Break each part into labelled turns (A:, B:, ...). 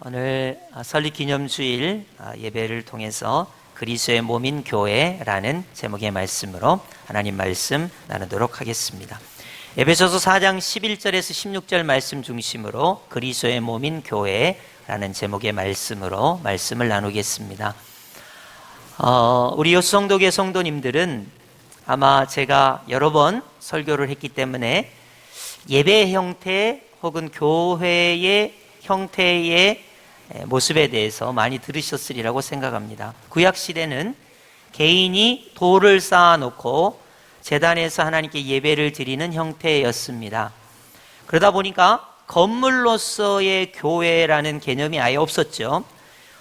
A: 오늘 설립기념주일 예배를 통해서 그리스도의 몸인 교회라는 제목의 말씀으로 하나님 말씀 나누도록 하겠습니다. 에베소서 4장 11절에서 16절 말씀 중심으로 그리스도의 몸인 교회라는 제목의 말씀으로 말씀을 나누겠습니다. 우리 요수성도교회 성도님들은 아마 제가 여러 번 설교를 했기 때문에 예배 형태 혹은 교회의 형태의 모습에 대해서 많이 들으셨으리라고 생각합니다. 구약시대는 개인이 돌을 쌓아놓고 제단에서 하나님께 예배를 드리는 형태였습니다. 그러다 보니까 건물로서의 교회라는 개념이 아예 없었죠.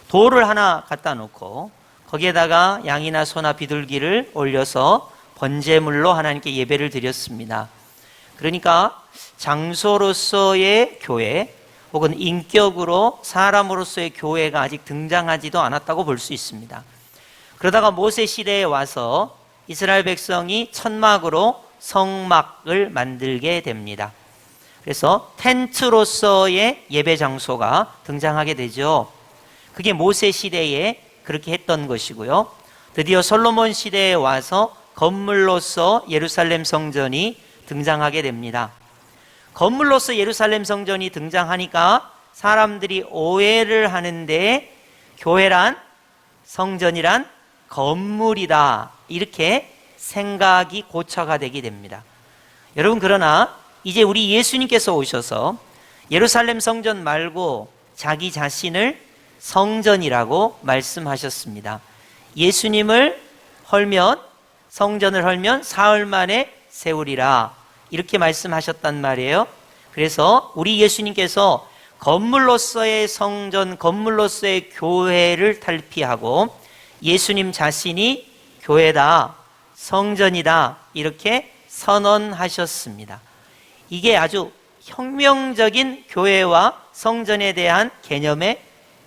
A: 돌을 하나 갖다 놓고 거기에다가 양이나 소나 비둘기를 올려서 번제물로 하나님께 예배를 드렸습니다. 그러니까 장소로서의 교회 혹은 인격으로 사람으로서의 교회가 아직 등장하지도 않았다고 볼 수 있습니다. 그러다가 모세 시대에 와서 이스라엘 백성이 천막으로 성막을 만들게 됩니다. 그래서 텐트로서의 예배 장소가 등장하게 되죠. 그게 모세 시대에 그렇게 했던 것이고요. 드디어 솔로몬 시대에 와서 건물로서 예루살렘 성전이 등장하게 됩니다. 건물로서 예루살렘 성전이 등장하니까 사람들이 오해를 하는데 교회란, 성전이란 건물이다, 이렇게 생각이 고쳐가 되게 됩니다. 여러분, 그러나 이제 우리 예수님께서 오셔서 예루살렘 성전 말고 자기 자신을 성전이라고 말씀하셨습니다. 예수님을 헐면, 성전을 헐면 사흘 만에 세우리라, 이렇게 말씀하셨단 말이에요. 그래서 우리 예수님께서 건물로서의 성전, 건물로서의 교회를 탈피하고 예수님 자신이 교회다, 성전이다, 이렇게 선언하셨습니다. 이게 아주 혁명적인 교회와 성전에 대한 개념에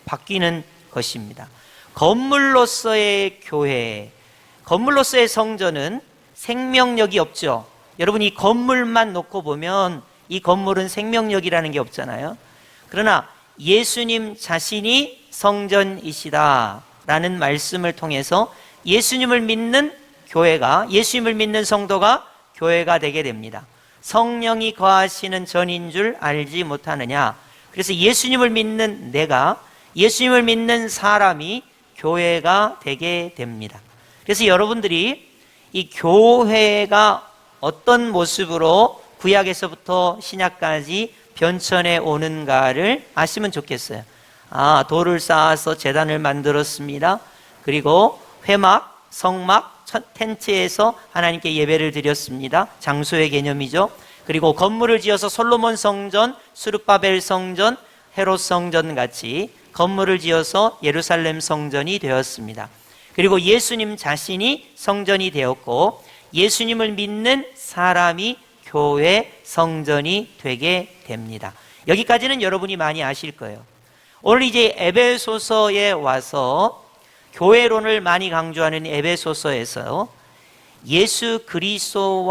A: 바뀌는 것입니다. 건물로서의 교회, 건물로서의 성전은 생명력이 없죠. 여러분, 이 건물만 놓고 보면 이 건물은 생명력이라는 게 없잖아요. 그러나 예수님 자신이 성전이시다라는 말씀을 통해서 예수님을 믿는 교회가, 예수님을 믿는 성도가 교회가 되게 됩니다. 성령이 거하시는 전인 줄 알지 못하느냐. 그래서 예수님을 믿는 내가, 예수님을 믿는 사람이 교회가 되게 됩니다. 그래서 여러분들이 이 교회가 어떤 모습으로 구약에서부터 신약까지 변천해 오는가를 아시면 좋겠어요. 돌을 쌓아서 제단을 만들었습니다. 그리고 회막, 성막, 텐트에서 하나님께 예배를 드렸습니다. 장소의 개념이죠. 그리고 건물을 지어서 솔로몬 성전, 스룹바벨 성전, 헤롯 성전 같이 건물을 지어서 예루살렘 성전이 되었습니다. 그리고 예수님 자신이 성전이 되었고 예수님을 믿는 사람이 교회, 성전이 되게 됩니다. 여기까지는 여러분이 많이 아실 거예요. 오늘 이제 에베소서에 와서 교회론을 많이 강조하는 에베소서에서 예수 그리스도도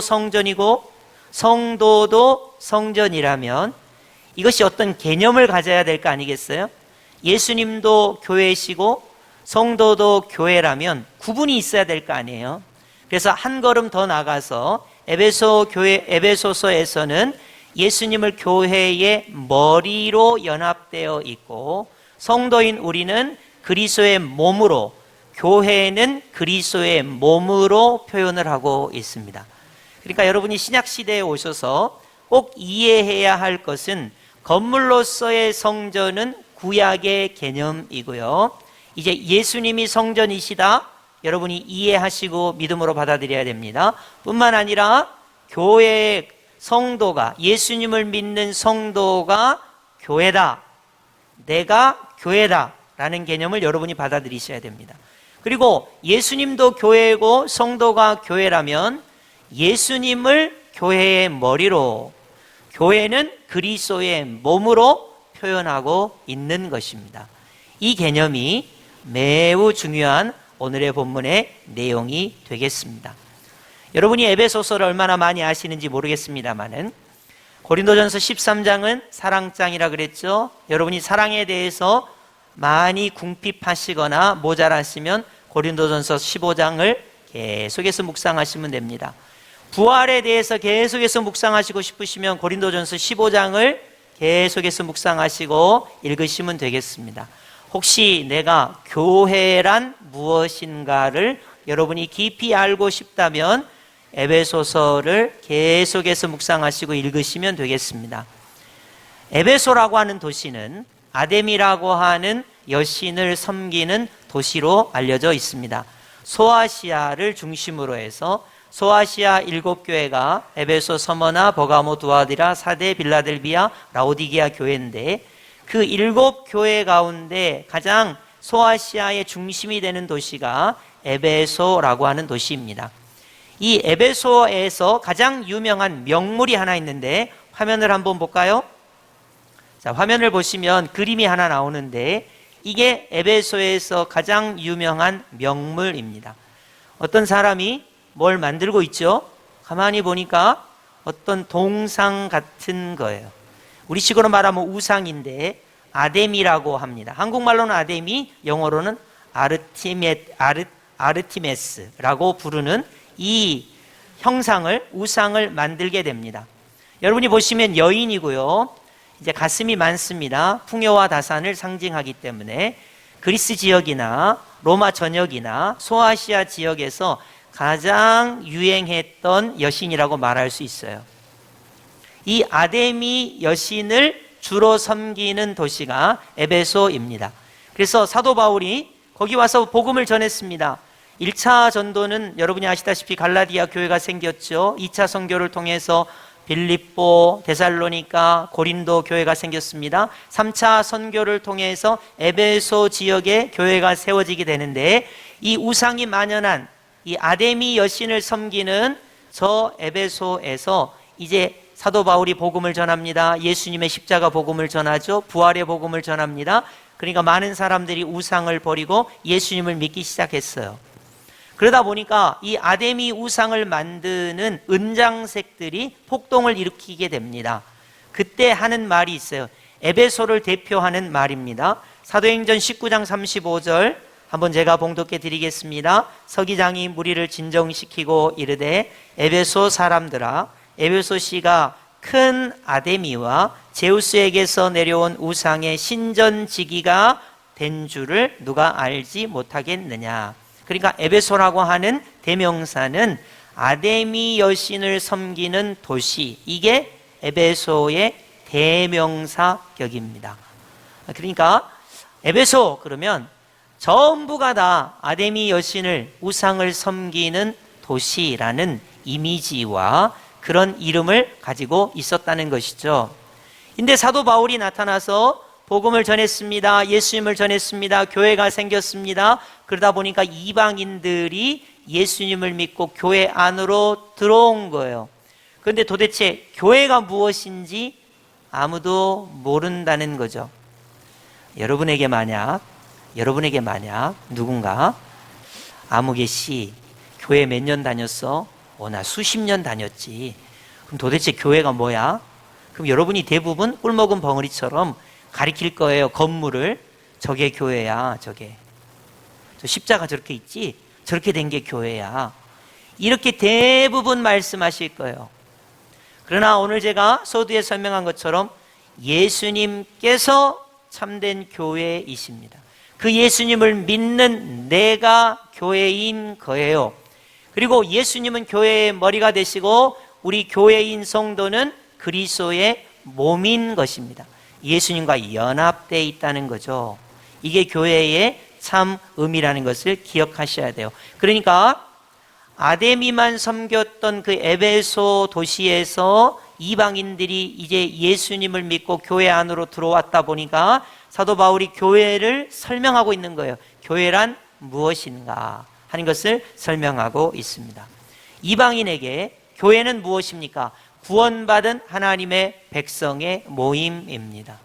A: 성전이고 성도도 성전이라면 이것이 어떤 개념을 가져야 될 거 아니겠어요? 예수님도 교회시고 성도도 교회라면 구분이 있어야 될 거 아니에요. 그래서 한 걸음 더 나가서 에베소서에서는 예수님을 교회의 머리로 연합되어 있고 성도인 우리는 그리스도의 몸으로, 교회는 그리스도의 몸으로 표현을 하고 있습니다. 그러니까 여러분이 신약시대에 오셔서 꼭 이해해야 할 것은 건물로서의 성전은 구약의 개념이고요. 이제 예수님이 성전이시다, 여러분이 이해하시고 믿음으로 받아들여야 됩니다. 뿐만 아니라 교회의 성도가, 예수님을 믿는 성도가 교회다, 내가 교회다 라는 개념을 여러분이 받아들이셔야 됩니다. 그리고 예수님도 교회고 성도가 교회라면 예수님을 교회의 머리로, 교회는 그리스도의 몸으로 표현하고 있는 것입니다. 이 개념이 매우 중요한 오늘의 본문의 내용이 되겠습니다. 여러분이 에베소서를 얼마나 많이 아시는지 모르겠습니다만은 고린도전서 13장은 사랑장이라 그랬죠. 여러분이 사랑에 대해서 많이 궁핍하시거나 모자라시면 고린도전서 15장을 계속해서 묵상하시면 됩니다. 부활에 대해서 계속해서 묵상하시고 싶으시면 고린도전서 15장을 계속해서 묵상하시고 읽으시면 되겠습니다. 혹시 내가 교회란 무엇인가를 여러분이 깊이 알고 싶다면 에베소서를 계속해서 묵상하시고 읽으시면 되겠습니다. 에베소라고 하는 도시는 아데미라고 하는 여신을 섬기는 도시로 알려져 있습니다. 소아시아를 중심으로 해서 소아시아 7교회가 에베소, 서머나, 버가모, 두아디라, 사데, 빌라델비아, 라오디게아 교회인데 그 7교회 가운데 가장 소아시아의 중심이 되는 도시가 에베소라고 하는 도시입니다. 이 에베소에서 가장 유명한 명물이 하나 있는데 화면을 한번 볼까요? 자, 화면을 보시면 그림이 하나 나오는데 이게 에베소에서 가장 유명한 명물입니다. 어떤 사람이 뭘 만들고 있죠? 가만히 보니까 어떤 동상 같은 거예요. 우리식으로 말하면 우상인데 아데미라고 합니다. 한국말로는 아데미, 영어로는 아르티메스라고 부르는 이 형상을, 우상을 만들게 됩니다. 여러분이 보시면 여인이고요. 이제 가슴이 많습니다. 풍요와 다산을 상징하기 때문에 그리스 지역이나 로마 전역이나 소아시아 지역에서 가장 유행했던 여신이라고 말할 수 있어요. 이 아데미 여신을 주로 섬기는 도시가 에베소입니다. 그래서 사도 바울이 거기 와서 복음을 전했습니다. 1차 전도는 여러분이 아시다시피 갈라디아 교회가 생겼죠. 2차 선교를 통해서 빌립보, 데살로니가, 고린도 교회가 생겼습니다. 3차 선교를 통해서 에베소 지역에 교회가 세워지게 되는데 이 우상이 만연한 이 아데미 여신을 섬기는 저 에베소에서 이제 사도 바울이 복음을 전합니다. 예수님의 십자가 복음을 전하죠. 부활의 복음을 전합니다. 그러니까 많은 사람들이 우상을 버리고 예수님을 믿기 시작했어요. 그러다 보니까 이 아데미 우상을 만드는 은장색들이 폭동을 일으키게 됩니다. 그때 하는 말이 있어요. 에베소를 대표하는 말입니다. 사도행전 19장 35절 한번 제가 봉독해 드리겠습니다. 서기장이 무리를 진정시키고 이르되 에베소 사람들아, 에베소시가 큰 아데미와 제우스에게서 내려온 우상의 신전지기가 된 줄을 누가 알지 못하겠느냐. 그러니까 에베소라고 하는 대명사는 아데미 여신을 섬기는 도시, 이게 에베소의 대명사격입니다. 그러니까 에베소 그러면 전부가 다 아데미 여신을, 우상을 섬기는 도시라는 이미지와 그런 이름을 가지고 있었다는 것이죠. 근데 사도 바울이 나타나서 복음을 전했습니다. 예수님을 전했습니다. 교회가 생겼습니다. 그러다 보니까 이방인들이 예수님을 믿고 교회 안으로 들어온 거예요. 그런데 도대체 교회가 무엇인지 아무도 모른다는 거죠. 여러분에게 만약 누군가 아무개 씨 교회 몇 년 다녔어? 나 수십 년 다녔지. 그럼 도대체 교회가 뭐야? 그럼 여러분이 대부분 꿀먹은 벙어리처럼 가리킬 거예요. 건물을. 저게 교회야. 저게. 저 십자가 저렇게 있지? 저렇게 된 게 교회야. 이렇게 대부분 말씀하실 거예요. 그러나 오늘 제가 서두에 설명한 것처럼 예수님께서 참된 교회이십니다. 그 예수님을 믿는 내가 교회인 거예요. 그리고 예수님은 교회의 머리가 되시고 우리 교회인 성도는 그리스도의 몸인 것입니다. 예수님과 연합되어 있다는 거죠. 이게 교회의 참 의미라는 것을 기억하셔야 돼요. 그러니까 아데미만 섬겼던 그 에베소 도시에서 이방인들이 이제 예수님을 믿고 교회 안으로 들어왔다 보니까 사도 바울이 교회를 설명하고 있는 거예요. 교회란 무엇인가 하는 것을 설명하고 있습니다. 이방인에게 교회는 무엇입니까? 구원받은 하나님의 백성의 모임입니다.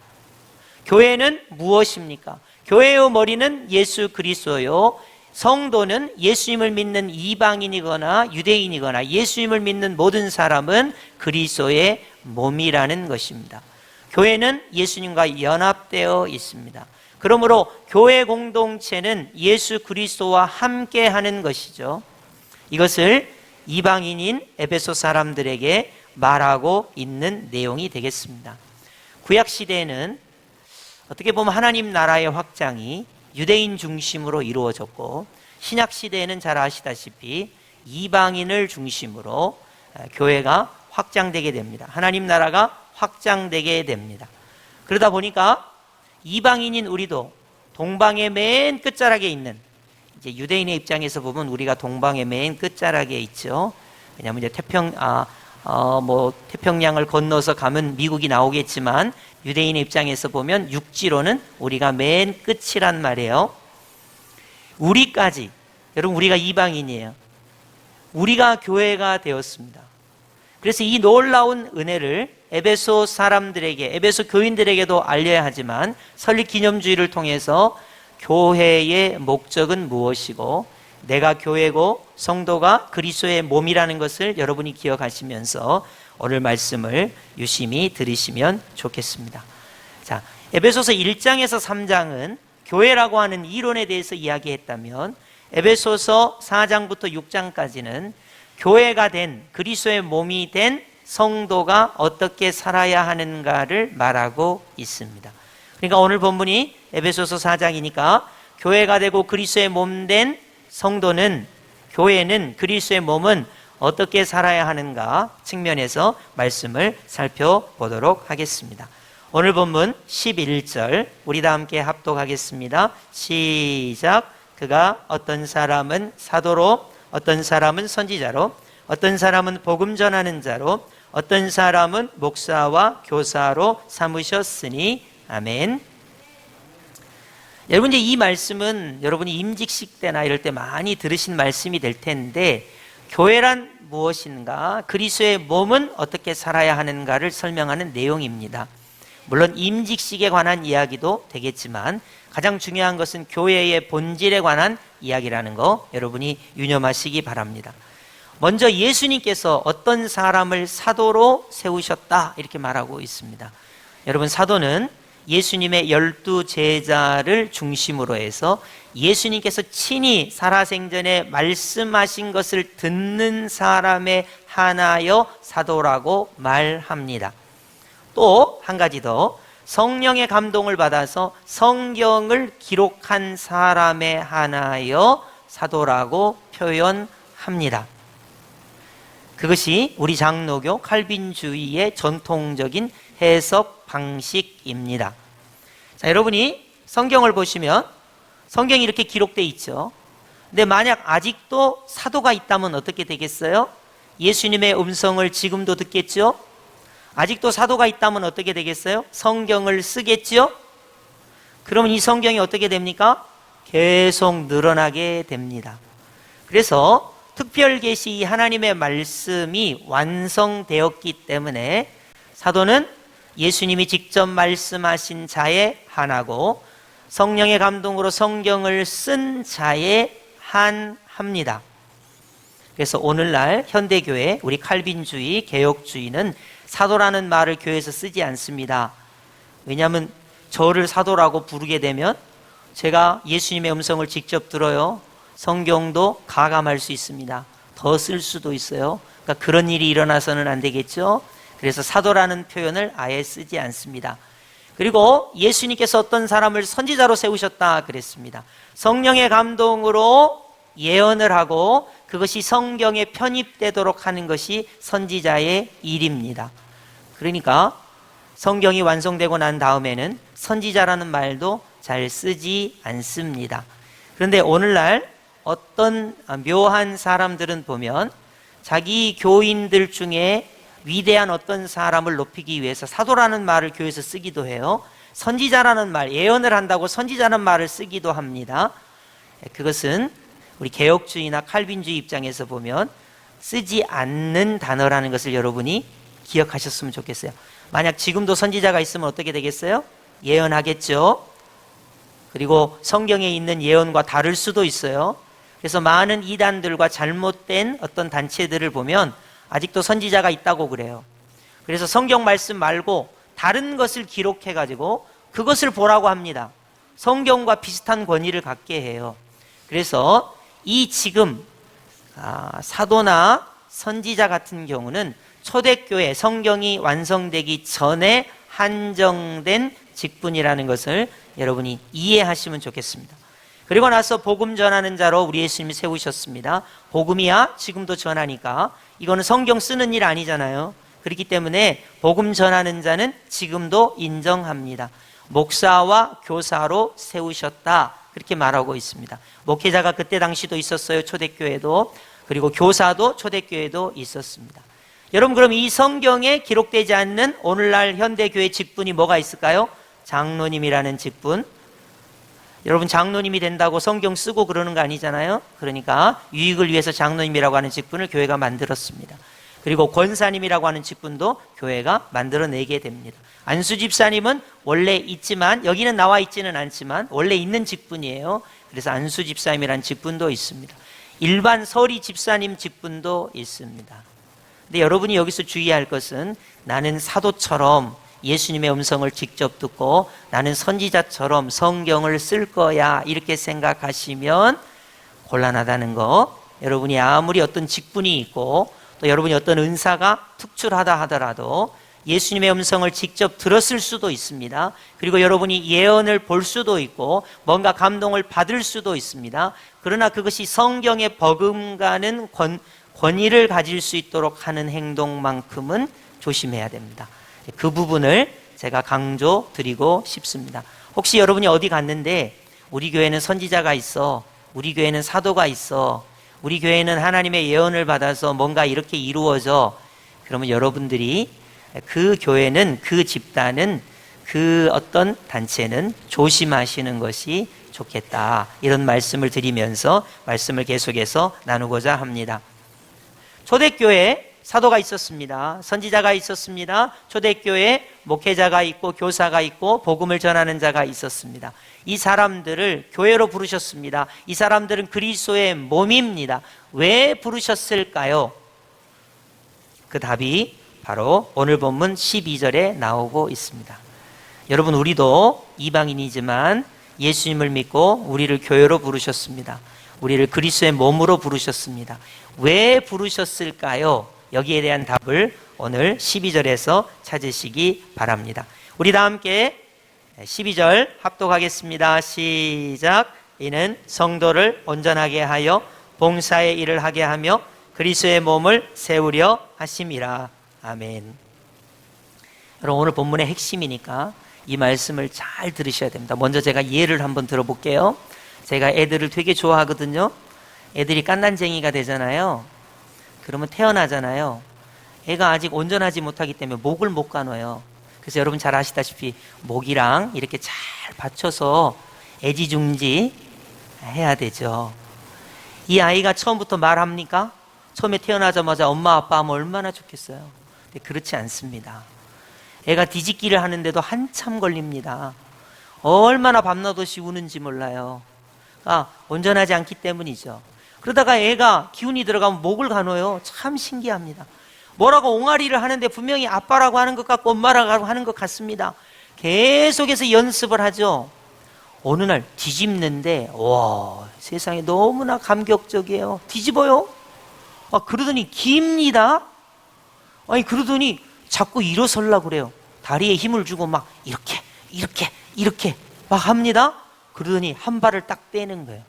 A: 교회는 무엇입니까? 교회의 머리는 예수 그리스도요. 성도는 예수님을 믿는 이방인이거나 유대인이거나 예수님을 믿는 모든 사람은 그리스도의 몸이라는 것입니다. 교회는 예수님과 연합되어 있습니다. 그러므로 교회 공동체는 예수 그리스도와 함께 하는 것이죠. 이것을 이방인인 에베소 사람들에게 말하고 있는 내용이 되겠습니다. 구약 시대에는 어떻게 보면 하나님 나라의 확장이 유대인 중심으로 이루어졌고, 신약 시대에는 잘 아시다시피 이방인을 중심으로 교회가 확장되게 됩니다. 하나님 나라가 확장되게 됩니다. 그러다 보니까 이방인인 우리도 동방의 맨 끝자락에 있는, 이제 유대인의 입장에서 보면 우리가 동방의 맨 끝자락에 있죠. 왜냐하면 이제 태평양을 건너서 가면 미국이 나오겠지만, 유대인의 입장에서 보면 육지로는 우리가 맨 끝이란 말이에요. 우리까지, 여러분 우리가 이방인이에요. 우리가 교회가 되었습니다. 그래서 이 놀라운 은혜를 에베소 사람들에게, 에베소 교인들에게도 알려야 하지만, 설립 기념주의를 통해서 교회의 목적은 무엇이고 내가 교회고 성도가 그리스도의 몸이라는 것을 여러분이 기억하시면서 오늘 말씀을 유심히 들으시면 좋겠습니다. 자, 에베소서 1장에서 3장은 교회라고 하는 이론에 대해서 이야기했다면, 에베소서 4장부터 6장까지는 교회가 된, 그리스도의 몸이 된 성도가 어떻게 살아야 하는가를 말하고 있습니다. 그러니까 오늘 본문이 에베소서 4장이니까 교회가 되고 그리스도의 몸 된 성도는, 교회는, 그리스도의 몸은 어떻게 살아야 하는가 측면에서 말씀을 살펴보도록 하겠습니다. 오늘 본문 11절 우리 다 함께 합독하겠습니다. 시작. 그가 어떤 사람은 사도로, 어떤 사람은 선지자로, 어떤 사람은 복음 전하는 자로, 어떤 사람은 목사와 교사로 삼으셨으니 아멘. 여러분, 이제 이 말씀은 여러분이 임직식 때나 이럴 때 많이 들으신 말씀이 될 텐데, 교회란 무엇인가, 그리스도의 몸은 어떻게 살아야 하는가를 설명하는 내용입니다. 물론 임직식에 관한 이야기도 되겠지만 가장 중요한 것은 교회의 본질에 관한 이야기라는 거 여러분이 유념하시기 바랍니다. 먼저 예수님께서 어떤 사람을 사도로 세우셨다 이렇게 말하고 있습니다. 여러분, 사도는 예수님의 12제자를 중심으로 해서 예수님께서 친히 살아생전에 말씀하신 것을 듣는 사람에 한하여 사도라고 말합니다. 또 한 가지 더, 성령의 감동을 받아서 성경을 기록한 사람에 한하여 사도라고 표현합니다. 그것이 우리 장로교 칼빈주의의 전통적인 해석 방식입니다. 자, 여러분이 성경을 보시면 성경이 이렇게 기록되어 있죠. 근데 만약 아직도 사도가 있다면 어떻게 되겠어요? 예수님의 음성을 지금도 듣겠죠? 아직도 사도가 있다면 어떻게 되겠어요? 성경을 쓰겠죠? 그러면 이 성경이 어떻게 됩니까? 계속 늘어나게 됩니다. 그래서 특별계시 하나님의 말씀이 완성되었기 때문에 사도는 예수님이 직접 말씀하신 자에 한하고 성령의 감동으로 성경을 쓴 자에 한합니다. 그래서 오늘날 현대교회, 우리 칼빈주의, 개혁주의는 사도라는 말을 교회에서 쓰지 않습니다. 왜냐하면 저를 사도라고 부르게 되면 제가 예수님의 음성을 직접 들어요. 성경도 가감할 수 있습니다. 더 쓸 수도 있어요. 그러니까 그런 일이 일어나서는 안 되겠죠. 그래서 사도라는 표현을 아예 쓰지 않습니다. 그리고 예수님께서 어떤 사람을 선지자로 세우셨다 그랬습니다. 성령의 감동으로 예언을 하고 그것이 성경에 편입되도록 하는 것이 선지자의 일입니다. 그러니까 성경이 완성되고 난 다음에는 선지자라는 말도 잘 쓰지 않습니다. 그런데 오늘날 어떤 묘한 사람들은 보면 자기 교인들 중에 위대한 어떤 사람을 높이기 위해서 사도라는 말을 교회에서 쓰기도 해요. 선지자라는 말, 예언을 한다고 선지자라는 말을 쓰기도 합니다. 그것은 우리 개혁주의나 칼빈주의 입장에서 보면 쓰지 않는 단어라는 것을 여러분이 기억하셨으면 좋겠어요. 만약 지금도 선지자가 있으면 어떻게 되겠어요? 예언하겠죠. 그리고 성경에 있는 예언과 다를 수도 있어요. 그래서 많은 이단들과 잘못된 어떤 단체들을 보면 아직도 선지자가 있다고 그래요. 그래서 성경 말씀 말고 다른 것을 기록해가지고 그것을 보라고 합니다. 성경과 비슷한 권위를 갖게 해요. 그래서 이 지금 사도나 선지자 같은 경우는 초대교회 성경이 완성되기 전에 한정된 직분이라는 것을 여러분이 이해하시면 좋겠습니다. 그리고 나서 복음 전하는 자로 우리 예수님이 세우셨습니다. 복음이야 지금도 전하니까 이거는 성경 쓰는 일 아니잖아요. 그렇기 때문에 복음 전하는 자는 지금도 인정합니다. 목사와 교사로 세우셨다 그렇게 말하고 있습니다. 목회자가 그때 당시도 있었어요. 초대교회도. 그리고 교사도 초대교회도 있었습니다. 여러분, 그럼 이 성경에 기록되지 않는 오늘날 현대교회 직분이 뭐가 있을까요? 장로님이라는 직분. 여러분, 장로님이 된다고 성경 쓰고 그러는 거 아니잖아요. 그러니까 유익을 위해서 장로님이라고 하는 직분을 교회가 만들었습니다. 그리고 권사님이라고 하는 직분도 교회가 만들어내게 됩니다. 안수 집사님은 원래 있지만, 여기는 나와 있지는 않지만 원래 있는 직분이에요. 그래서 안수 집사님이라는 직분도 있습니다. 일반 서리 집사님 직분도 있습니다. 근데 여러분이 여기서 주의할 것은 나는 사도처럼 예수님의 음성을 직접 듣고 나는 선지자처럼 성경을 쓸 거야 이렇게 생각하시면 곤란하다는 거. 여러분이 아무리 어떤 직분이 있고 또 여러분이 어떤 은사가 특출하다 하더라도 예수님의 음성을 직접 들었을 수도 있습니다. 그리고 여러분이 예언을 볼 수도 있고 뭔가 감동을 받을 수도 있습니다. 그러나 그것이 성경에 버금가는 권위를 가질 수 있도록 하는 행동만큼은 조심해야 됩니다. 그 부분을 제가 강조드리고 싶습니다. 혹시 여러분이 어디 갔는데 우리 교회는 선지자가 있어, 우리 교회는 사도가 있어, 우리 교회는 하나님의 예언을 받아서 뭔가 이렇게 이루어져, 그러면 여러분들이 그 교회는, 그 집단은, 그 어떤 단체는 조심하시는 것이 좋겠다, 이런 말씀을 드리면서 말씀을 계속해서 나누고자 합니다. 초대교회에 사도가 있었습니다. 선지자가 있었습니다. 초대교회에 목회자가 있고 교사가 있고 복음을 전하는 자가 있었습니다. 이 사람들을 교회로 부르셨습니다. 이 사람들은 그리스도의 몸입니다. 왜 부르셨을까요? 그 답이 바로 오늘 본문 12절에 나오고 있습니다. 여러분, 우리도 이방인이지만 예수님을 믿고 우리를 교회로 부르셨습니다. 우리를 그리스도의 몸으로 부르셨습니다. 왜 부르셨을까요? 여기에 대한 답을 오늘 12절에서 찾으시기 바랍니다. 우리 다 함께 12절 합독하겠습니다. 시작. 이는 성도를 온전하게 하여 봉사의 일을 하게 하며 그리스도의 몸을 세우려 하심이라. 아멘. 여러분, 오늘 본문의 핵심이니까 이 말씀을 잘 들으셔야 됩니다. 먼저 제가 예를 한번 들어볼게요. 제가 애들을 되게 좋아하거든요. 애들이 깐난쟁이가 되잖아요. 그러면 태어나잖아요. 애가 아직 온전하지 못하기 때문에 목을 못 가눠요. 그래서 여러분 잘 아시다시피 목이랑 이렇게 잘 받쳐서 애지중지 해야 되죠. 이 아이가 처음부터 말합니까? 처음에 태어나자마자 엄마 아빠 하면 얼마나 좋겠어요. 근데 그렇지 않습니다. 애가 뒤집기를 하는데도 한참 걸립니다. 얼마나 밤낮 없이 우는지 몰라요. 온전하지 않기 때문이죠. 그러다가 애가 기운이 들어가면 목을 가눠요. 참 신기합니다. 뭐라고 옹알이를 하는데 분명히 아빠라고 하는 것 같고 엄마라고 하는 것 같습니다. 계속해서 연습을 하죠. 어느 날 뒤집는데 와, 세상에 너무나 감격적이에요. 뒤집어요. 그러더니 깁니다. 아니, 그러더니 자꾸 일어서려고 그래요. 다리에 힘을 주고 막 이렇게 막 합니다. 그러더니 한 발을 딱 떼는 거예요.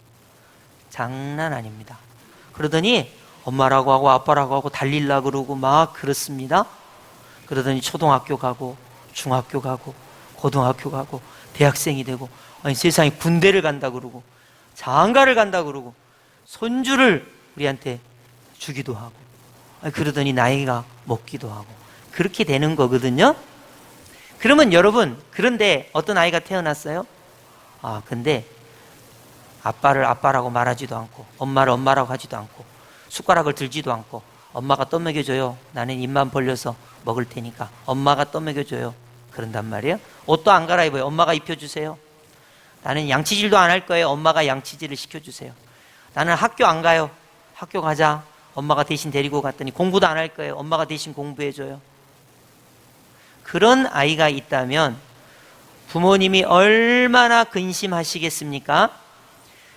A: 장난 아닙니다. 그러더니 엄마라고 하고 아빠라고 하고 달리려고 그러고 막 그렇습니다. 그러더니 초등학교 가고 중학교 가고 고등학교 가고 대학생이 되고, 아니 세상에 군대를 간다 그러고 장가를 간다 그러고 손주를 우리한테 주기도 하고, 그러더니 나이가 먹기도 하고 그렇게 되는 거거든요. 그러면 여러분, 그런데 어떤 아이가 태어났어요? 근데 아빠를 아빠라고 말하지도 않고 엄마를 엄마라고 하지도 않고 숟가락을 들지도 않고 엄마가 떠먹여줘요. 나는 입만 벌려서 먹을 테니까 엄마가 떠먹여줘요. 그런단 말이에요. 옷도 안 갈아입어요. 엄마가 입혀주세요. 나는 양치질도 안 할 거예요. 엄마가 양치질을 시켜주세요. 나는 학교 안 가요. 학교 가자. 엄마가 대신 데리고 갔더니 공부도 안 할 거예요. 엄마가 대신 공부해줘요. 그런 아이가 있다면 부모님이 얼마나 근심하시겠습니까?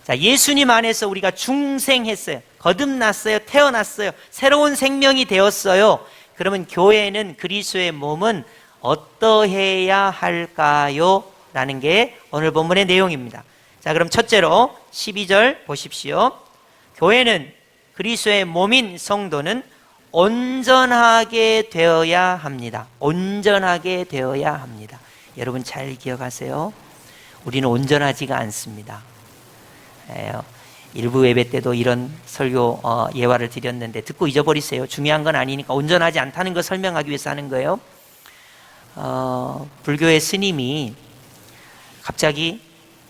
A: 자, 예수님 안에서 우리가 중생했어요. 거듭났어요. 태어났어요. 새로운 생명이 되었어요. 그러면 교회는, 그리스도의 몸은 어떠해야 할까요? 라는 게 오늘 본문의 내용입니다. 자, 그럼 첫째로 12절 보십시오. 교회는, 그리스도의 몸인 성도는 온전하게 되어야 합니다. 온전하게 되어야 합니다. 여러분 잘 기억하세요. 우리는 온전하지가 않습니다. 일부 예배 때도 이런 설교 예화를 드렸는데 듣고 잊어버리세요. 중요한 건 아니니까. 온전하지 않다는 걸 설명하기 위해서 하는 거예요. 불교의 스님이 갑자기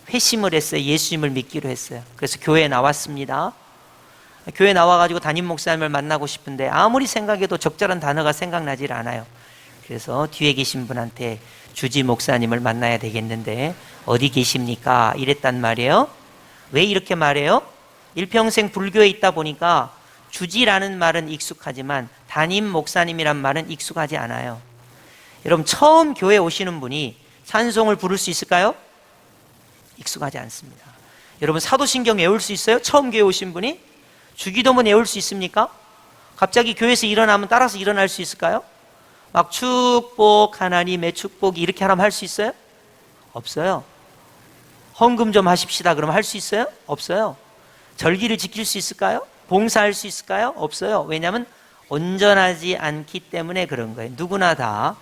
A: 회심을 했어요. 예수님을 믿기로 했어요. 그래서 교회에 나왔습니다. 교회 나와가지고 담임 목사님을 만나고 싶은데 아무리 생각해도 적절한 단어가 생각나질 않아요. 그래서 뒤에 계신 분한테 주지 목사님을 만나야 되겠는데 어디 계십니까? 이랬단 말이에요. 왜 이렇게 말해요? 일평생 불교에 있다 보니까 주지라는 말은 익숙하지만 담임 목사님이란 말은 익숙하지 않아요. 여러분 처음 교회 오시는 분이 찬송을 부를 수 있을까요? 익숙하지 않습니다. 여러분 사도신경 외울 수 있어요? 처음 교회 오신 분이? 주기도문 외울 수 있습니까? 갑자기 교회에서 일어나면 따라서 일어날 수 있을까요? 막 축복, 하나님의 축복이 이렇게 하라면 할 수 있어요? 없어요. 헌금 좀 하십시다 그러면 할 수 있어요? 없어요. 절기를 지킬 수 있을까요? 봉사할 수 있을까요? 없어요. 왜냐하면 온전하지 않기 때문에 그런 거예요. 누구나 다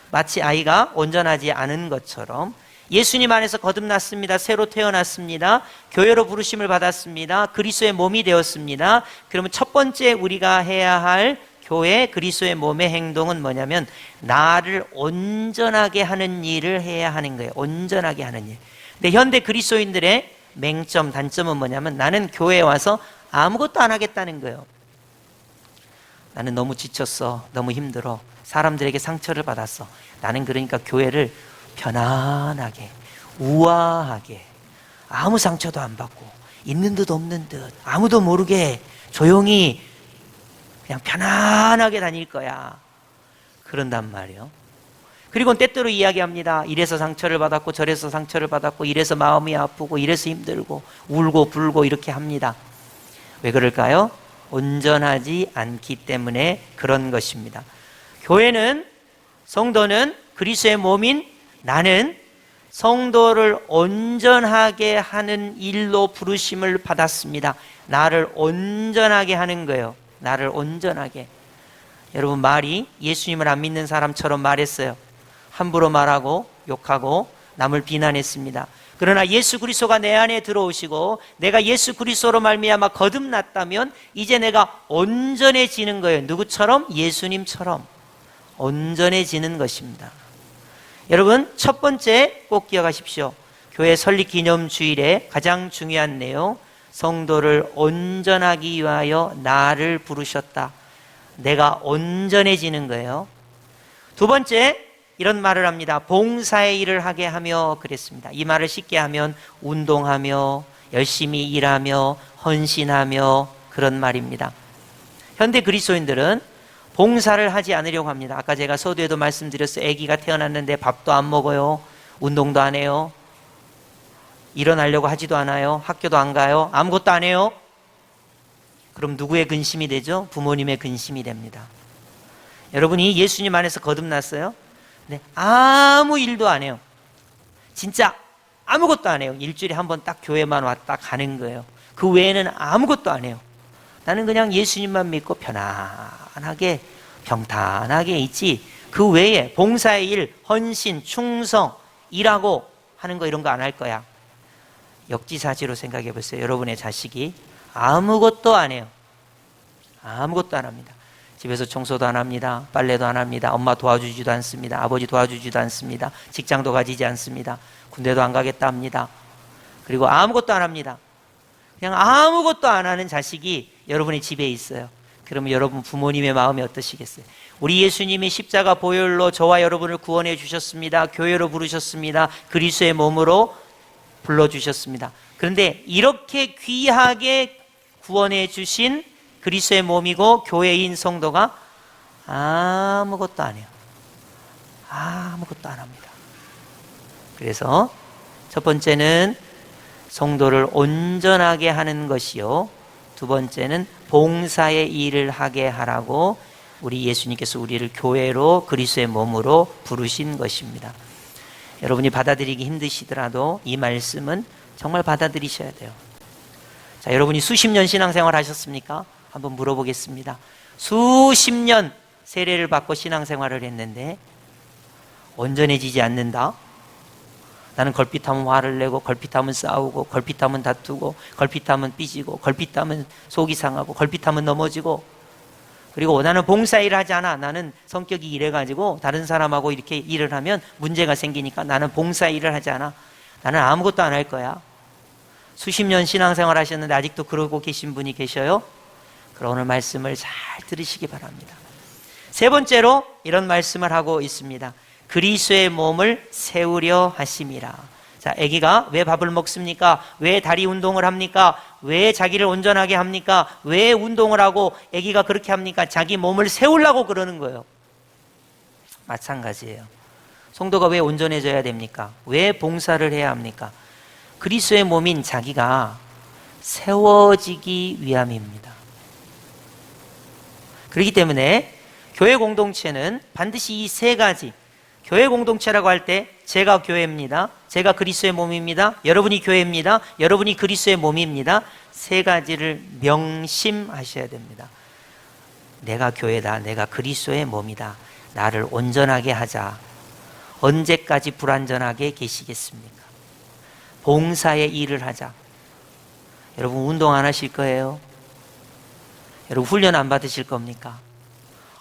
A: 마치 아이가 온전하지 않은 것처럼 예수님 안에서 거듭났습니다. 새로 태어났습니다. 교회로 부르심을 받았습니다. 그리스도의 몸이 되었습니다. 그러면 첫 번째 우리가 해야 할 교회 그리스도의 몸의 행동은 뭐냐면 나를 온전하게 하는 일을 해야 하는 거예요. 온전하게 하는 일. 근데 현대 그리스도인들의 맹점, 단점은 뭐냐면 나는 교회에 와서 아무것도 안 하겠다는 거예요. 나는 너무 지쳤어. 너무 힘들어. 사람들에게 상처를 받았어. 나는 그러니까 교회를 편안하게, 우아하게, 아무 상처도 안 받고 있는 듯 없는 듯 아무도 모르게 조용히 그냥 편안하게 다닐 거야. 그런단 말이에요. 그리고 때때로 이야기합니다. 이래서 상처를 받았고 저래서 상처를 받았고 이래서 마음이 아프고 이래서 힘들고 울고 불고 이렇게 합니다. 왜 그럴까요? 온전하지 않기 때문에 그런 것입니다. 교회는, 성도는 그리스도의 몸인 나는 성도를 온전하게 하는 일로 부르심을 받았습니다. 나를 온전하게 하는 거예요. 나를 온전하게. 여러분 말이 예수님을 안 믿는 사람처럼 말했어요. 함부로 말하고 욕하고 남을 비난했습니다. 그러나 예수 그리스도가 내 안에 들어오시고 내가 예수 그리스도로 말미암아 거듭났다면 이제 내가 온전해지는 거예요. 누구처럼? 예수님처럼 온전해지는 것입니다. 여러분 첫 번째 꼭 기억하십시오. 교회 설립기념주일에 가장 중요한 내용, 성도를 온전하기 위하여 나를 부르셨다. 내가 온전해지는 거예요. 두 번째 이런 말을 합니다. 봉사의 일을 하게 하며 그랬습니다. 이 말을 쉽게 하면 운동하며 열심히 일하며 헌신하며 그런 말입니다. 현대 그리스도인들은 봉사를 하지 않으려고 합니다. 아까 제가 서두에도 말씀드렸어요. 아기가 태어났는데 밥도 안 먹어요. 운동도 안 해요. 일어나려고 하지도 않아요. 학교도 안 가요. 아무것도 안 해요. 그럼 누구의 근심이 되죠? 부모님의 근심이 됩니다. 여러분이 예수님 안에서 거듭났어요? 네, 아무 일도 안 해요. 진짜 아무것도 안 해요. 일주일에 한 번 딱 교회만 왔다 가는 거예요. 그 외에는 아무것도 안 해요. 나는 그냥 예수님만 믿고 편안하게 평탄하게 있지 그 외에 봉사의 일, 헌신, 충성, 일하고 하는 거 이런 거 안 할 거야. 역지사지로 생각해 보세요. 여러분의 자식이 아무것도 안 해요. 아무것도 안 합니다. 집에서 청소도 안 합니다. 빨래도 안 합니다. 엄마 도와주지도 않습니다. 아버지 도와주지도 않습니다. 직장도 가지지 않습니다. 군대도 안 가겠다 합니다. 그리고 아무것도 안 합니다. 그냥 아무것도 안 하는 자식이 여러분의 집에 있어요. 그러면 여러분 부모님의 마음이 어떠시겠어요? 우리 예수님이 십자가 보혈로 저와 여러분을 구원해 주셨습니다. 교회로 부르셨습니다. 그리스도의 몸으로 불러주셨습니다. 그런데 이렇게 귀하게 구원해 주신 그리스도의 몸이고 교회인 성도가 아무것도 안 해요. 아무것도 안 합니다. 그래서 첫 번째는 성도를 온전하게 하는 것이요, 두 번째는 봉사의 일을 하게 하라고 우리 예수님께서 우리를 교회로 그리스도의 몸으로 부르신 것입니다. 여러분이 받아들이기 힘드시더라도 이 말씀은 정말 받아들이셔야 돼요. 자, 여러분이 수십 년 신앙생활 하셨습니까? 한번 물어보겠습니다. 수십 년 세례를 받고 신앙생활을 했는데 온전해지지 않는다? 나는 걸핏하면 화를 내고, 걸핏하면 싸우고, 걸핏하면 다투고, 걸핏하면 삐지고, 걸핏하면 속이 상하고, 걸핏하면 넘어지고, 그리고 나는 봉사일을 하지 않아. 나는 성격이 이래가지고 다른 사람하고 이렇게 일을 하면 문제가 생기니까 나는 봉사일을 하지 않아. 나는 아무것도 안 할 거야. 수십 년 신앙생활 하셨는데 아직도 그러고 계신 분이 계셔요? 그럼 오늘 말씀을 잘 들으시기 바랍니다. 세 번째로 이런 말씀을 하고 있습니다. 그리스도의 몸을 세우려 하심이라. 자, 아기가 왜 밥을 먹습니까? 왜 다리 운동을 합니까? 왜 자기를 온전하게 합니까? 왜 운동을 하고 아기가 그렇게 합니까? 자기 몸을 세우려고 그러는 거예요. 마찬가지예요. 성도가 왜 온전해져야 됩니까? 왜 봉사를 해야 합니까? 그리스도의 몸인 자기가 세워지기 위함입니다. 그렇기 때문에 교회 공동체는 반드시 이 세 가지, 교회 공동체라고 할 때 제가 교회입니다, 제가 그리스도의 몸입니다, 여러분이 교회입니다, 여러분이 그리스도의 몸입니다, 세 가지를 명심하셔야 됩니다. 내가 교회다, 내가 그리스도의 몸이다, 나를 온전하게 하자. 언제까지 불완전하게 계시겠습니까? 봉사의 일을 하자. 여러분 운동 안 하실 거예요? 여러분 훈련 안 받으실 겁니까?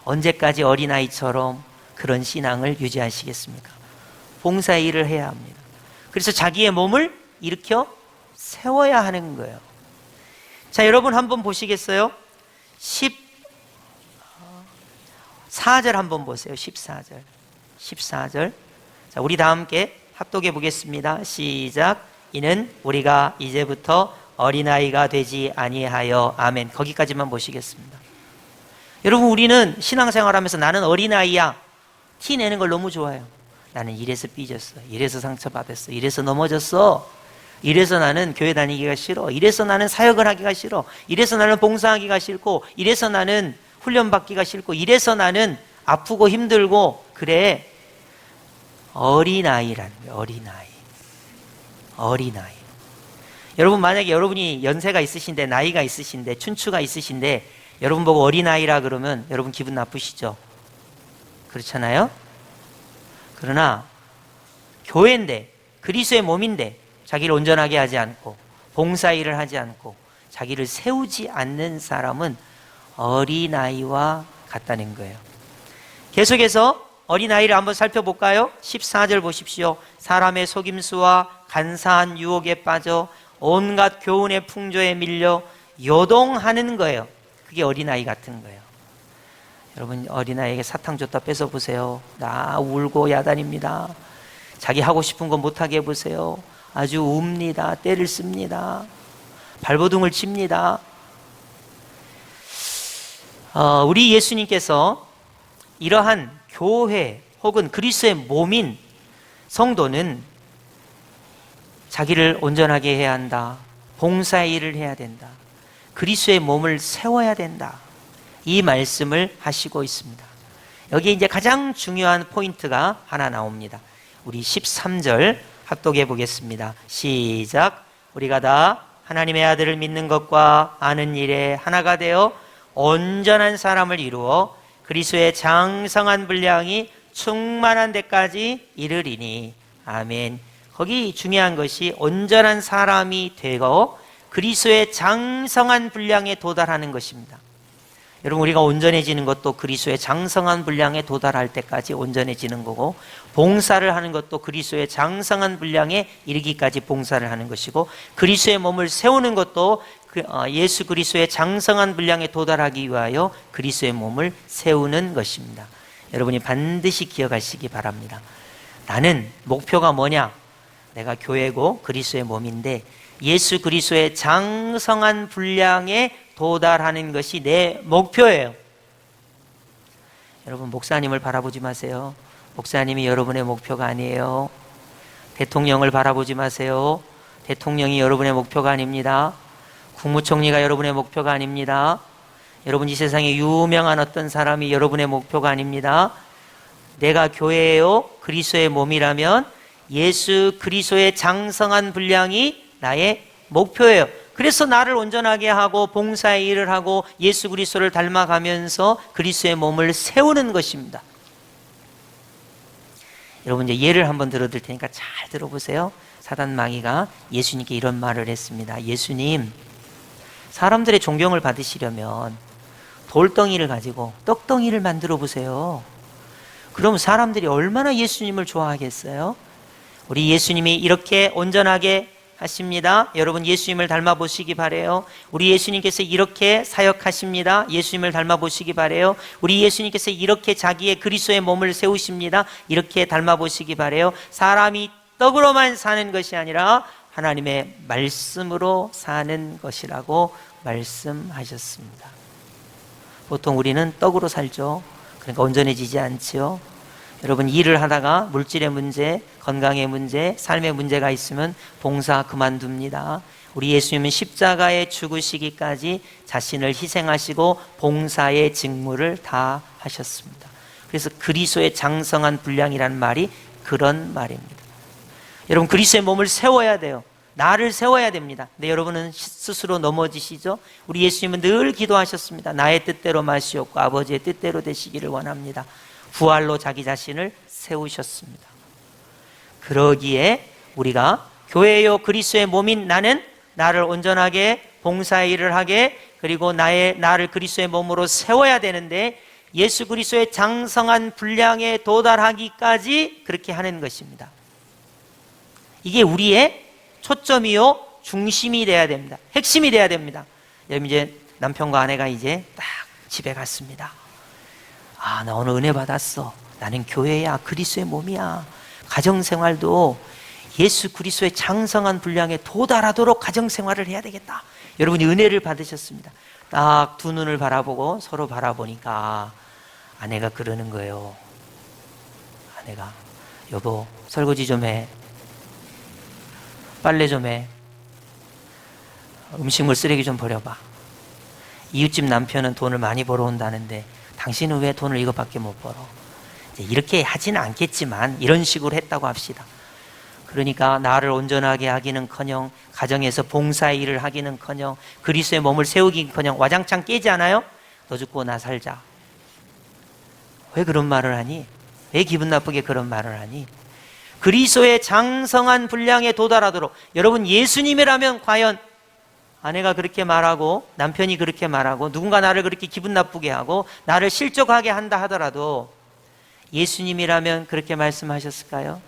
A: 언제까지 어린아이처럼 그런 신앙을 유지하시겠습니까? 봉사의 일을 해야 합니다. 그래서 자기의 몸을 일으켜 세워야 하는 거예요. 자, 여러분 한번 보시겠어요? 14절 한번 보세요. 14절. 자, 우리 다 함께 합독해 보겠습니다. 시작. 이는 우리가 이제부터 어린아이가 되지 아니하여. 아멘. 거기까지만 보시겠습니다. 여러분, 우리는 신앙생활하면서 나는 어린아이야 티 내는 걸 너무 좋아해요. 나는 이래서 삐졌어, 이래서 상처받았어, 이래서 넘어졌어, 이래서 나는 교회 다니기가 싫어, 이래서 나는 사역을 하기가 싫어, 이래서 나는 봉사하기가 싫고, 이래서 나는 훈련받기가 싫고, 이래서 나는 아프고 힘들고. 그래, 어린아이라는 거예요. 어린아이. 여러분, 만약에 여러분이 연세가 있으신데, 나이가 있으신데, 춘추가 있으신데 여러분 보고 어린아이라 그러면 여러분 기분 나쁘시죠? 그렇잖아요? 그러나 교회인데, 그리스도의 몸인데 자기를 온전하게 하지 않고 봉사일을 하지 않고 자기를 세우지 않는 사람은 어린아이와 같다는 거예요. 계속해서 어린아이를 한번 살펴볼까요? 14절 보십시오. 사람의 속임수와 간사한 유혹에 빠져 온갖 교훈의 풍조에 밀려 요동하는 거예요. 그게 어린아이 같은 거예요. 여러분, 어린아이에게 사탕 줬다 뺏어보세요. 나 울고 야단입니다. 자기 하고 싶은 거 못하게 해보세요. 아주 웁니다. 때를 씁니다. 발버둥을 칩니다. 우리 예수님께서 이러한 교회 혹은 그리스도의 몸인 성도는 자기를 온전하게 해야 한다, 봉사의 일을 해야 된다, 그리스도의 몸을 세워야 된다, 이 말씀을 하시고 있습니다. 여기에 이제 가장 중요한 포인트가 하나 나옵니다. 우리 13절 합독해 보겠습니다. 시작. 우리가 다 하나님의 아들을 믿는 것과 아는 일에 하나가 되어 온전한 사람을 이루어 그리스도의 장성한 분량이 충만한 데까지 이르리니. 아멘. 거기 중요한 것이 온전한 사람이 되고 그리스도의 장성한 분량에 도달하는 것입니다. 여러분, 우리가 온전해지는 것도 그리스도의 장성한 분량에 도달할 때까지 온전해지는 거고, 봉사를 하는 것도 그리스도의 장성한 분량에 이르기까지 봉사를 하는 것이고, 그리스도의 몸을 세우는 것도 예수 그리스도의 장성한 분량에 도달하기 위하여 그리스도의 몸을 세우는 것입니다. 여러분이 반드시 기억하시기 바랍니다. 나는 목표가 뭐냐? 내가 교회고 그리스도의 몸인데 예수 그리스도의 장성한 분량에 도달하는 것이 내 목표예요. 여러분, 목사님을 바라보지 마세요. 목사님이 여러분의 목표가 아니에요. 대통령을 바라보지 마세요. 대통령이 여러분의 목표가 아닙니다. 국무총리가 여러분의 목표가 아닙니다. 여러분 이 세상에 유명한 어떤 사람이 여러분의 목표가 아닙니다. 내가 교회예요. 그리스도의 몸이라면 예수 그리스도의 장성한 분량이 나의 목표예요. 그래서 나를 온전하게 하고 봉사의 일을 하고 예수 그리스도를 닮아가면서 그리스도의 몸을 세우는 것입니다. 여러분 이제 예를 한번 들어드릴 테니까 잘 들어보세요. 사단 마귀가 예수님께 이런 말을 했습니다. 예수님, 사람들의 존경을 받으시려면 돌덩이를 가지고 떡덩이를 만들어 보세요. 그럼 사람들이 얼마나 예수님을 좋아하겠어요? 우리 예수님이 이렇게 온전하게 하십니다. 여러분 예수님을 닮아 보시기 바래요. 우리 예수님께서 이렇게 사역하십니다. 예수님을 닮아 보시기 바래요. 우리 예수님께서 이렇게 자기의 그리스도의 몸을 세우십니다. 이렇게 닮아 보시기 바래요. 사람이 떡으로만 사는 것이 아니라 하나님의 말씀으로 사는 것이라고 말씀하셨습니다. 보통 우리는 떡으로 살죠. 그러니까 온전해지지 않지요. 여러분 일을 하다가 물질의 문제, 건강의 문제, 삶의 문제가 있으면 봉사 그만둡니다. 우리 예수님은 십자가에 죽으시기까지 자신을 희생하시고 봉사의 직무를 다 하셨습니다. 그래서 그리스도의 장성한 분량이라는 말이 그런 말입니다. 여러분 그리스도의 몸을 세워야 돼요. 나를 세워야 됩니다. 근데 여러분은 스스로 넘어지시죠? 우리 예수님은 늘 기도하셨습니다. 나의 뜻대로 마시옵고 아버지의 뜻대로 되시기를 원합니다. 부활로 자기 자신을 세우셨습니다. 그러기에 우리가 교회요 그리스도의 몸인 나는 나를 온전하게 봉사의 일을 하게 그리고 나를 그리스도의 몸으로 세워야 되는데 예수 그리스도의 장성한 분량에 도달하기까지 그렇게 하는 것입니다. 이게 우리의 초점이요 중심이 돼야 됩니다. 핵심이 돼야 됩니다. 여러분 이제 남편과 아내가 이제 딱 집에 갔습니다. 아, 나 오늘 은혜 받았어. 나는 교회야. 그리스도의 몸이야. 가정생활도 예수 그리스도의 장성한 분량에 도달하도록 가정생활을 해야 되겠다. 여러분이 은혜를 받으셨습니다. 딱 두 눈을 바라보고 서로 바라보니까 아내가 그러는 거예요. 아내가 여보 설거지 좀 해. 빨래 좀 해. 음식물 쓰레기 좀 버려봐. 이웃집 남편은 돈을 많이 벌어온다는데 당신은 왜 돈을 이것밖에 못 벌어? 이렇게 하지는 않겠지만 이런 식으로 했다고 합시다. 그러니까 나를 온전하게 하기는커녕 가정에서 봉사의 일을 하기는커녕 그리스도의 몸을 세우기는커녕 와장창 깨지 않아요? 너 죽고 나 살자. 왜 그런 말을 하니? 왜 기분 나쁘게 그런 말을 하니? 그리스도의 장성한 분량에 도달하도록 여러분 예수님이라면 과연 아내가 그렇게 말하고 남편이 그렇게 말하고 누군가 나를 그렇게 기분 나쁘게 하고 나를 실족하게 한다 하더라도 예수님이라면 그렇게 말씀하셨을까요?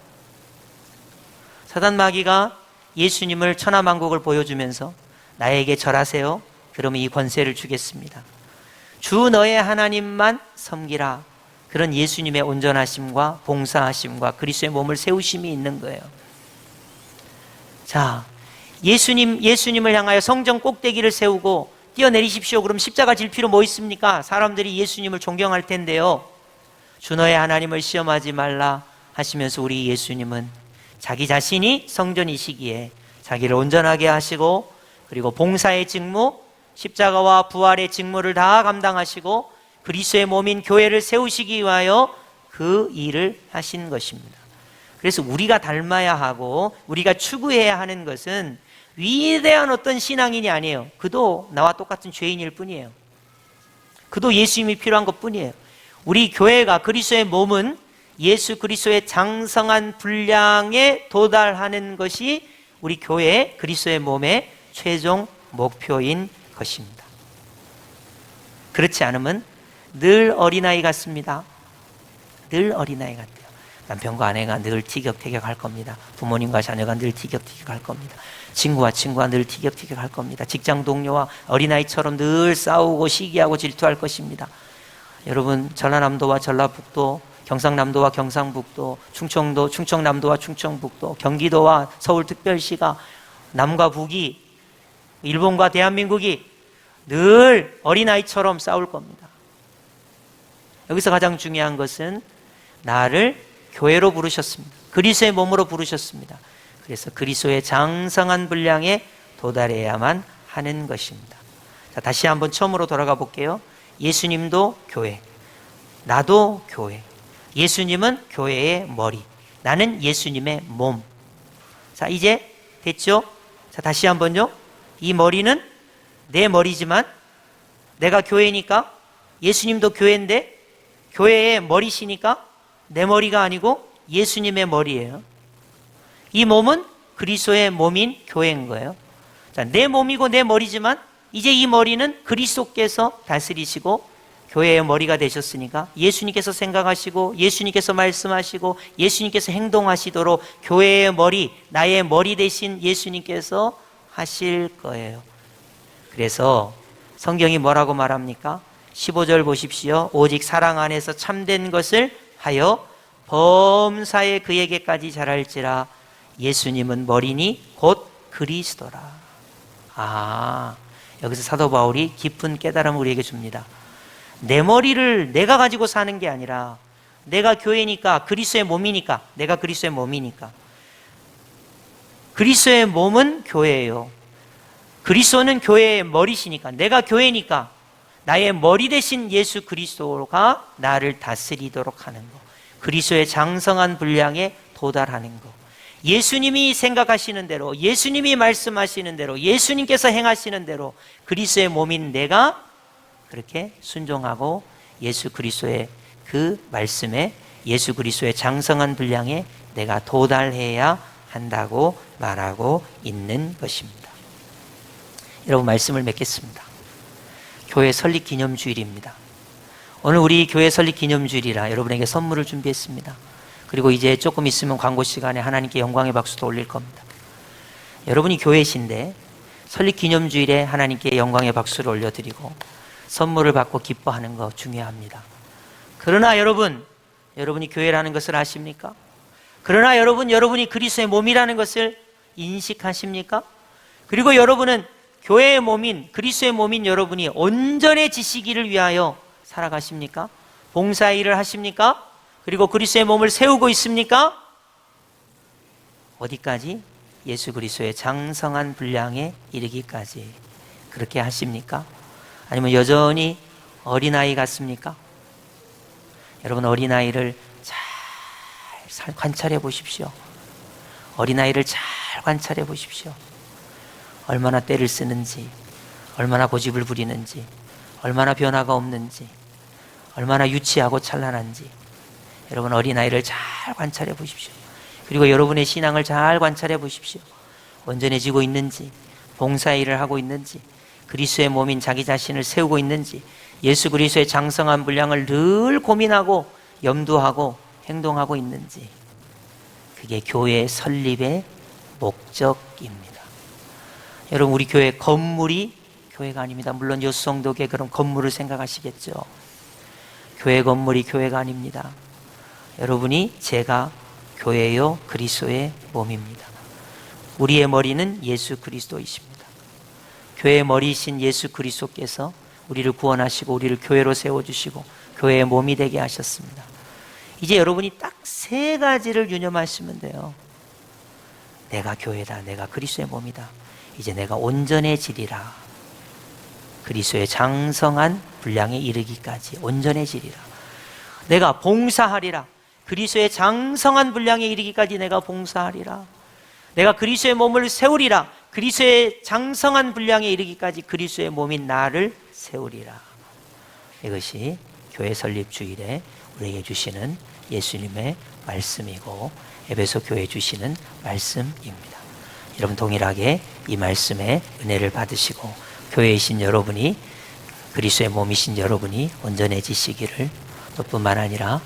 A: 사단 마귀가 예수님을 천하만국을 보여주면서 나에게 절하세요. 그러면 이 권세를 주겠습니다. 주 너의 하나님만 섬기라. 그런 예수님의 온전하심과 봉사하심과 그리스도의 몸을 세우심이 있는 거예요. 자, 예수님을 향하여 성전 꼭대기를 세우고 뛰어내리십시오. 그럼 십자가 질 필요 뭐 있습니까? 사람들이 예수님을 존경할 텐데요. 주 너의 하나님을 시험하지 말라 하시면서 우리 예수님은 자기 자신이 성전이시기에 자기를 온전하게 하시고 그리고 봉사의 직무, 십자가와 부활의 직무를 다 감당하시고 그리스도의 몸인 교회를 세우시기 위하여 그 일을 하신 것입니다. 그래서 우리가 닮아야 하고 우리가 추구해야 하는 것은 위대한 어떤 신앙인이 아니에요. 그도 나와 똑같은 죄인일 뿐이에요. 그도 예수님이 필요한 것 뿐이에요. 우리 교회가 그리스도의 몸은 예수 그리스도의 장성한 분량에 도달하는 것이 우리 교회의 그리스도의 몸의 최종 목표인 것입니다. 그렇지 않으면 늘 어린아이 같습니다. 늘 어린아이 같아요. 남편과 아내가 늘 티격태격 할 겁니다. 부모님과 자녀가 늘 티격태격 할 겁니다. 친구와 늘 티격태격 할 겁니다. 직장 동료와 어린아이처럼 늘 싸우고 시기하고 질투할 것입니다. 여러분 전라남도와 전라북도, 경상남도와 경상북도, 충청남도와 충청북도, 경기도와 서울특별시가 남과 북이, 일본과 대한민국이 늘 어린아이처럼 싸울 겁니다. 여기서 가장 중요한 것은 나를 교회로 부르셨습니다. 그리스도의 몸으로 부르셨습니다. 그래서 그리스도의 장성한 분량에 도달해야만 하는 것입니다. 자, 다시 한번 처음으로 돌아가 볼게요. 예수님도 교회, 나도 교회. 예수님은 교회의 머리, 나는 예수님의 몸. 자, 이제 됐죠? 자, 다시 한번요. 이 머리는 내 머리지만 내가 교회니까, 예수님도 교회인데 교회의 머리시니까 내 머리가 아니고 예수님의 머리예요. 이 몸은 그리스도의 몸인 교회인 거예요. 자, 내 몸이고 내 머리지만 이제 이 머리는 그리스도께서 다스리시고 교회의 머리가 되셨으니까 예수님께서 생각하시고 예수님께서 말씀하시고 예수님께서 행동하시도록 교회의 머리, 나의 머리 대신 예수님께서 하실 거예요. 그래서 성경이 뭐라고 말합니까? 15절 보십시오. 오직 사랑 안에서 참된 것을 하여 범사에 그에게까지 자랄지라. 예수님은 머리니 곧 그리스도라. 여기서 사도 바울이 깊은 깨달음을 우리에게 줍니다. 내 머리를 내가 가지고 사는 게 아니라 내가 교회니까, 그리스도의 몸이니까, 내가 그리스도의 몸이니까. 그리스도의 몸은 교회예요. 그리스도는 교회의 머리시니까, 내가 교회니까 나의 머리 대신 예수 그리스도가 나를 다스리도록 하는 것, 그리스도의 장성한 분량에 도달하는 것, 예수님이 생각하시는 대로, 예수님이 말씀하시는 대로, 예수님께서 행하시는 대로 그리스도의 몸인 내가 그렇게 순종하고 예수 그리스도의 그 말씀에, 예수 그리스도의 장성한 분량에 내가 도달해야 한다고 말하고 있는 것입니다. 여러분, 말씀을 맺겠습니다. 교회 설립 기념주일입니다. 오늘 우리 교회 설립 기념주일이라 여러분에게 선물을 준비했습니다. 그리고 이제 조금 있으면 광고 시간에 하나님께 영광의 박수도 올릴 겁니다. 여러분이 교회신데 설립 기념주일에 하나님께 영광의 박수를 올려드리고 선물을 받고 기뻐하는 거 중요합니다. 그러나 여러분이 교회라는 것을 아십니까? 그러나 여러분이 그리스도의 몸이라는 것을 인식하십니까? 그리고 여러분은 교회의 몸인, 그리스도의 몸인 여러분이 온전해지시기를 위하여 살아가십니까? 봉사일을 하십니까? 그리고 그리스도의 몸을 세우고 있습니까? 어디까지? 예수 그리스도의 장성한 분량에 이르기까지 그렇게 하십니까? 아니면 여전히 어린아이 같습니까? 여러분, 어린아이를 잘 관찰해 보십시오. 어린아이를 잘 관찰해 보십시오. 얼마나 떼를 쓰는지, 얼마나 고집을 부리는지, 얼마나 변화가 없는지, 얼마나 유치하고 찬란한지. 여러분, 어린아이를 잘 관찰해 보십시오. 그리고 여러분의 신앙을 잘 관찰해 보십시오. 온전해지고 있는지, 봉사일을 하고 있는지, 그리스도의 몸인 자기 자신을 세우고 있는지, 예수 그리스도의 장성한 분량을 늘 고민하고 염두하고 행동하고 있는지. 그게 교회 설립의 목적입니다. 여러분, 우리 교회 건물이 교회가 아닙니다. 물론 여수성도교회 그런 건물을 생각하시겠죠. 교회 건물이 교회가 아닙니다. 여러분이 제가 교회요 그리스도의 몸입니다. 우리의 머리는 예수 그리스도이십니다. 교회의 머리이신 예수 그리스도께서 우리를 구원하시고 우리를 교회로 세워주시고 교회의 몸이 되게 하셨습니다. 이제 여러분이 딱 세 가지를 유념하시면 돼요. 내가 교회다, 내가 그리스도의 몸이다, 이제 내가 온전해지리라. 그리스도의 장성한 분량에 이르기까지 온전해지리라. 내가 봉사하리라. 그리스도의 장성한 분량에 이르기까지 내가 봉사하리라. 내가 그리스도의 몸을 세우리라. 그리스도의 장성한 분량에 이르기까지 그리스도의 몸인 나를 세우리라. 이것이 교회 설립 주일에 우리에게 주시는 예수님의 말씀이고 에베소 교회 주시는 말씀입니다. 여러분, 동일하게 이 말씀의 은혜를 받으시고 교회이신 여러분이, 그리스도의 몸이신 여러분이 온전해지시기를, 또 뿐만 아니라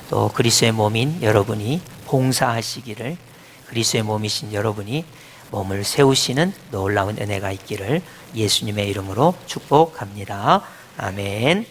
A: 또 그리스도의 몸인 여러분이 봉사하시기를, 그리스도의 몸이신 여러분이 몸을 세우시는 놀라운 은혜가 있기를 예수님의 이름으로 축복합니다. 아멘.